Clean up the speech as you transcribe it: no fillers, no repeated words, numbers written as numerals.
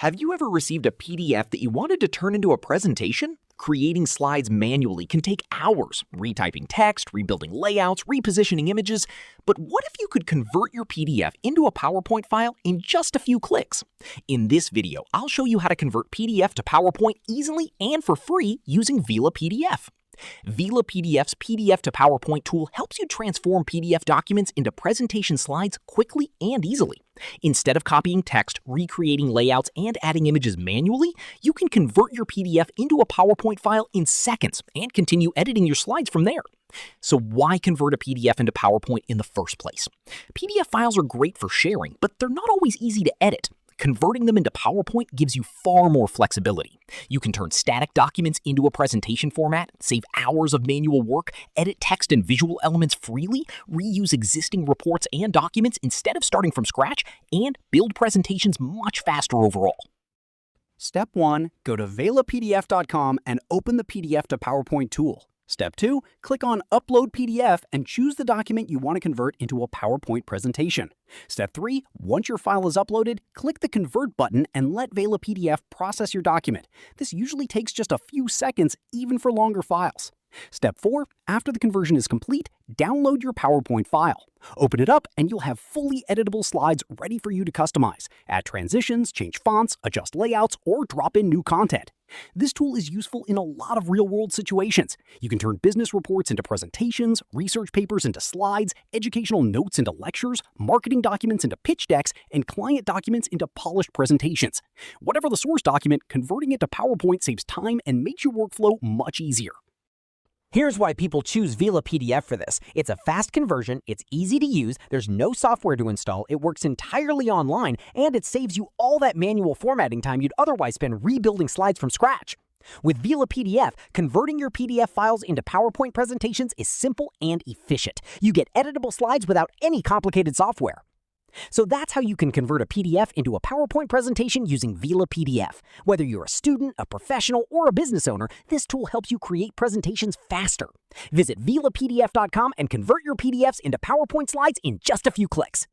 Have you ever received a PDF that you wanted to turn into a presentation? Creating slides manually can take hours, retyping text, rebuilding layouts, repositioning images. But what if you could convert your PDF into a PowerPoint file in just a few clicks? In this video, I'll show you how to convert PDF to PowerPoint easily and for free using VelaPDF. VelaPDF's PDF to PowerPoint tool helps you transform PDF documents into presentation slides quickly and easily. Instead of copying text, recreating layouts, and adding images manually, you can convert your PDF into a PowerPoint file in seconds and continue editing your slides from there. So why convert a PDF into PowerPoint in the first place? PDF files are great for sharing, but they're not always easy to edit. Converting them into PowerPoint gives you far more flexibility. You can turn static documents into a presentation format, save hours of manual work, edit text and visual elements freely, reuse existing reports and documents instead of starting from scratch, and build presentations much faster overall. Step 1. Go to VelaPDF.com and open the PDF to PowerPoint tool. Step 2. Click on Upload PDF and choose the document you want to convert into a PowerPoint presentation. Step 3. Once your file is uploaded, click the Convert button and let VelaPDF process your document. This usually takes just a few seconds, even for longer files. Step 4. After the conversion is complete, download your PowerPoint file. Open it up and you'll have fully editable slides ready for you to customize, add transitions, change fonts, adjust layouts, or drop in new content. This tool is useful in a lot of real-world situations. You can turn business reports into presentations, research papers into slides, educational notes into lectures, marketing documents into pitch decks, and client documents into polished presentations. Whatever the source document, converting it to PowerPoint saves time and makes your workflow much easier. Here's why people choose VelaPDF for this. It's a fast conversion, it's easy to use, there's no software to install, it works entirely online, and it saves you all that manual formatting time you'd otherwise spend rebuilding slides from scratch. With VelaPDF, converting your PDF files into PowerPoint presentations is simple and efficient. You get editable slides without any complicated software. So that's how you can convert a PDF into a PowerPoint presentation using VelaPDF. Whether you're a student, a professional, or a business owner, this tool helps you create presentations faster. Visit VelaPDF.com and convert your PDFs into PowerPoint slides in just a few clicks.